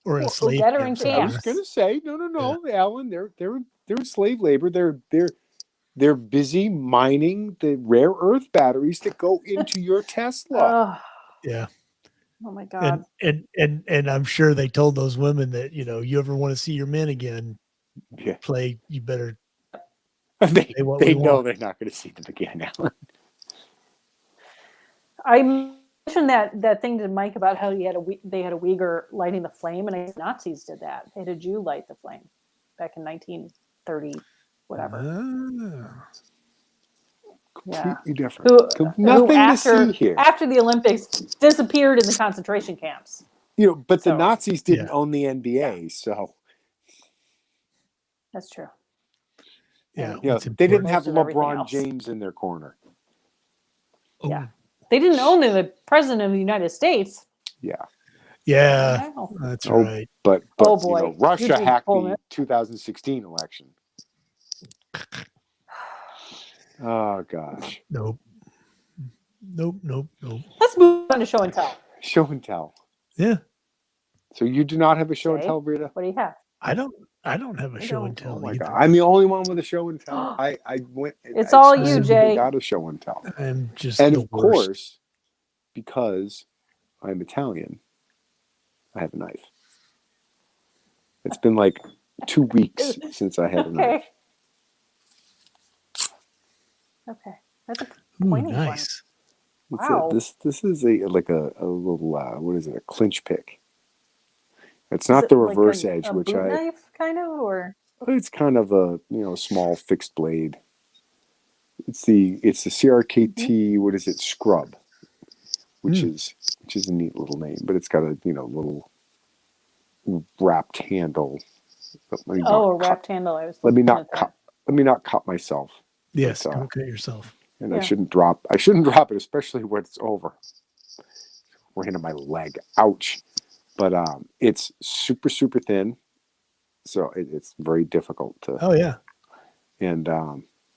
Or in a slave dead or camp. in I was going to say, no, Alan. They're in slave labor. They're busy mining the rare earth batteries that go into your Tesla. Yeah. Oh my God. And I'm sure they told those women that, you ever want to see your men again, you better they know they're not going to see them again, Alan. I mentioned that thing to Mike about how they had a Uyghur lighting the flame, and I guess Nazis did that. They had a Jew light the flame back in 1930, whatever. Completely different. Nothing to see here. After the Olympics, disappeared in the concentration camps. But the Nazis didn't own the NBA, so that's true. Yeah, they didn't have LeBron James in their corner. Yeah, they didn't own the president of the United States. Yeah, that's right. But oh boy, Russia hacked the 2016 election. Oh gosh. Nope. Let's move on to show and tell. Show and tell. Yeah. So you do not have a show and tell, Rita? What do you have? I don't have a show and tell. Oh my God. I'm the only one with a show and tell. I went. It's all you, Jay. Got a show and tell. I'm just and of course, because I'm Italian, I have a knife. It's been like 2 weeks since I had a knife. Okay, that's a pointy nice. One. Wow. This is a little what is it? A clinch pick. It's not the reverse edge, which boot knife kind of, or it's kind of a small fixed blade. It's the Sqrpt. What is it? Scrub, which is a neat little name, but it's got a little wrapped handle. A wrapped handle. I was. Let me not cut myself. Yes, don't cut yourself. And I shouldn't drop it, especially when it's over. Right into my leg. Ouch. But it's super, super thin. So it's very difficult to. Oh, yeah. And,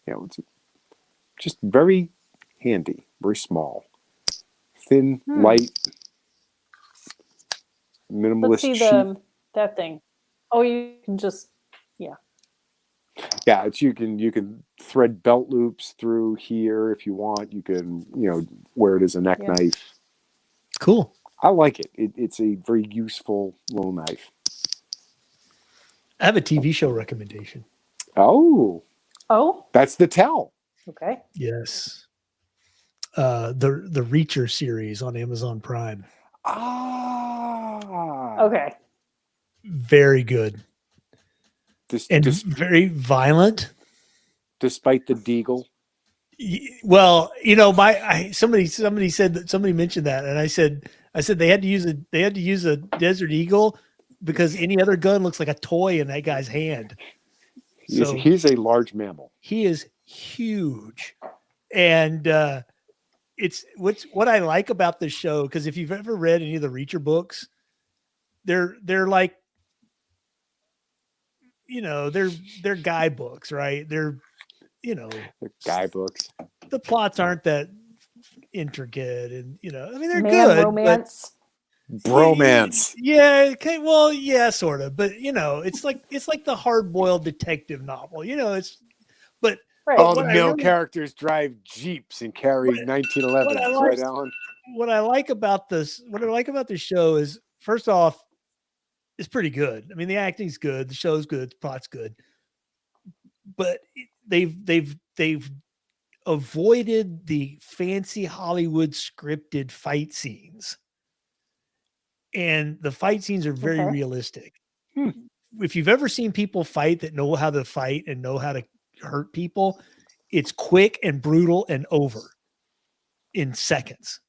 it's just very handy, very small. Thin, light, minimalist. Let's see that thing. Oh, you can just, Yeah, you can thread belt loops through here if you want. You can, wear it as a neck knife. Cool. I like it. It's a very useful little knife. I have a TV show recommendation. Oh. That's the tell. Okay. Yes. The Reacher series on Amazon Prime. Ah. Okay. very good and very violent. Despite the deagle. Well, somebody mentioned that, and I said they had to use a Desert Eagle because any other gun looks like a toy in that guy's hand. He's a large mammal. He is huge, and it's what I like about this show, because if you've ever read any of the Reacher books, they're like, they're guy books, right? They're guy books. The plots aren't that intricate, and I mean, they're Man good. Romance. Bromance. Yeah. Okay. Well, yeah, sort of. But it's like the hard-boiled detective novel. Right. All the male characters drive Jeeps and carry 1911s, right, Alan? What I like about this show is, first off, it's pretty good. I mean, the acting's good, the show's good, the plot's good, but they've avoided the fancy Hollywood scripted fight scenes, and the fight scenes are very realistic. If you've ever seen people fight that know how to fight and know how to hurt people, it's quick and brutal and over in seconds.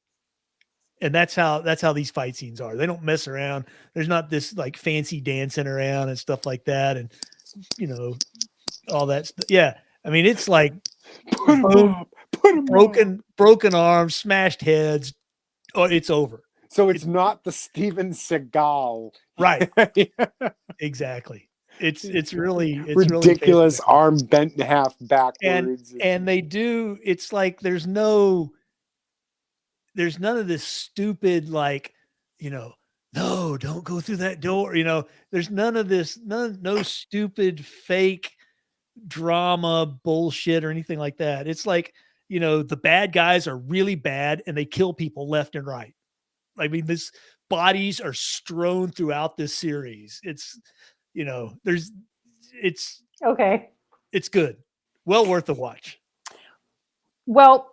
And that's how these fight scenes are. They don't mess around. There's not this like fancy dancing around and stuff like that. And all that stuff. Yeah. I mean, it's like broken arms, smashed heads. Oh, it's over. So it's not the Steven Seagal. Right. Exactly. It's really ridiculous, really arm bent in half backwards. And they do, it's like there's none of this stupid, like, no, don't go through that door. There's none of this, no stupid fake drama bullshit or anything like that. It's like, the bad guys are really bad and they kill people left and right. I mean, bodies are strewn throughout this series. It's, it's okay. It's good. Well worth a watch. Well,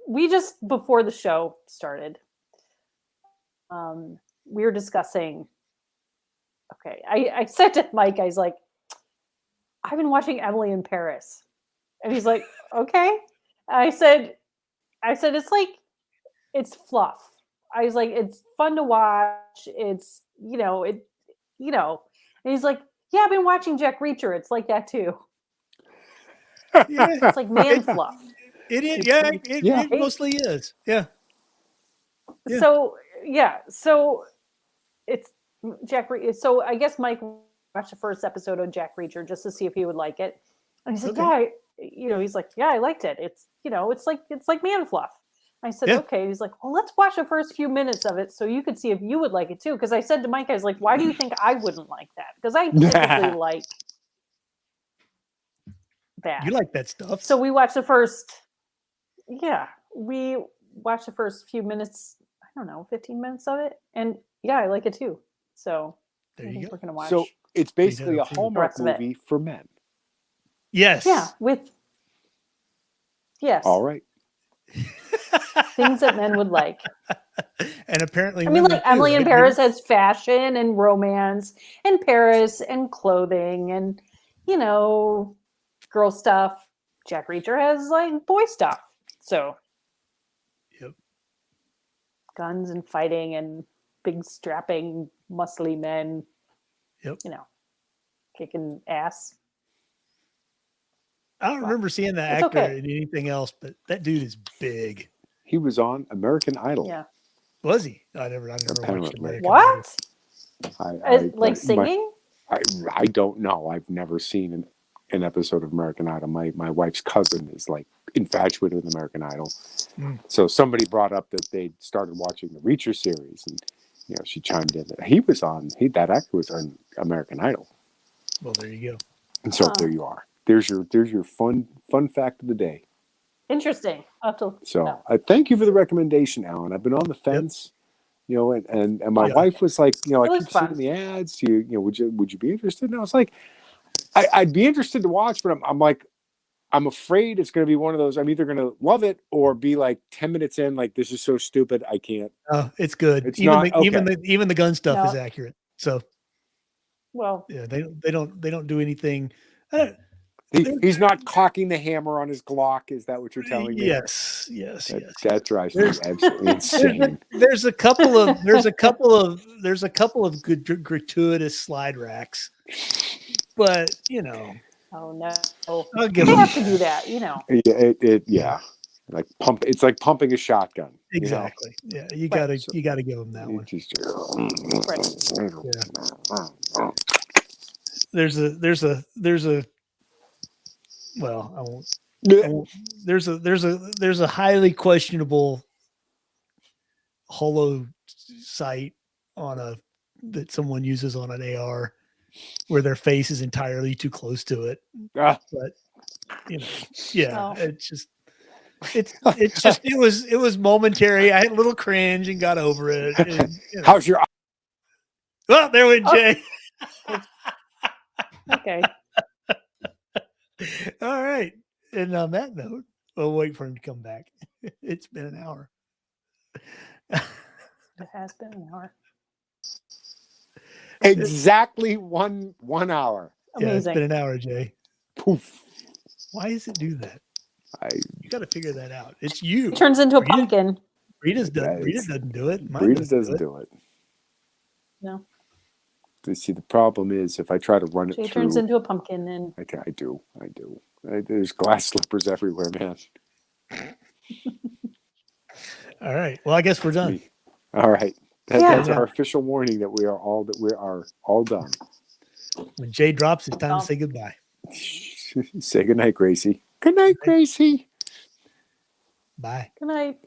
we just, before the show started, we were discussing, okay, I said to Mike, I was like, I've been watching Emily in Paris. And he's like, okay. And I said, it's fluff. I was like, it's fun to watch. It's, and he's like, yeah, I've been watching Jack Reacher. It's like that too. Yeah. It's like man fluff. It is. Yeah. It mostly is. Yeah. So it's Jack Reacher. So I guess Mike watched the first episode of Jack Reacher just to see if he would like it. And he said, he's like, yeah, I liked it. It's, it's like man fluff. I said, okay. He's like, well, let's watch the first few minutes of it so you could see if you would like it too. Because I said to Mike, I was like, why do you think I wouldn't like that? Because I typically like that. You like that stuff. So we watched the first few minutes, I don't know, 15 minutes of it. And yeah, I like it too. So there you go. We're going to watch. So it's basically a Hallmark movie for men. Yes. Yeah. Yes. All right. Things that men would like. And apparently, I mean, like Emily in Paris has fashion and romance and Paris and clothing and, girl stuff. Jack Reacher has like boy stuff. So, yep. Guns and fighting and big strapping, muscly men. Yep. Kicking ass. I don't remember seeing that actor in anything else, but that dude is big. He was on American Idol. Yeah. Was he? I never watched American What? Idol. Like singing? I don't know. I've never seen an episode of American Idol. My wife's cousin is like infatuated with American Idol. So somebody brought up that they started watching the Reacher series, and she chimed in that that actor was on American Idol. Well, there you go. And so there you are. There's your fun fact of the day. Interesting. So I thank you for the recommendation, Alan. I've been on the fence, and my wife was like, I keep seeing the ads. Would you be interested? And I was like, I'd be interested to watch, but I'm like, I'm afraid it's going to be one of those. I'm either going to love it or be like 10 minutes in, like, this is so stupid, I can't. Oh, it's good. It's even not, the gun stuff is accurate. So Well, Yeah, they don't do anything. He's not cocking the hammer on his Glock. Is that what you're telling me? Yes. That drives me absolutely insane. There's a couple of good gratuitous slide racks, but oh no, I'll give they them have to do that, Yeah. Like it's like pumping a shotgun. exactly. Yeah, you gotta give them that one. Right. There's a well, I won't. There's a highly questionable holo site that someone uses on an AR where their face is entirely too close to it. But it's just it was momentary. I had a little cringe and got over it. And, How's your? Well, there went Jay. Okay. All right. And on that note, we'll wait for him to come back. It's been an hour. It has been an hour. Exactly 1 hour. Amazing. Yeah, it's been an hour, Jay. Poof. Why does it do that? You got to figure that out. It's you. It turns into a pumpkin. Rita doesn't do it. Rita doesn't do it. No. See, the problem is if I try to run it Jay through, turns into a pumpkin, and I do. There's glass slippers everywhere, man. All right. Well, I guess we're done. All right. That's our official warning that we are all done. When Jay drops, it's time to say goodbye. Say goodnight, Gracie. Good night, Gracie. Bye. Good night.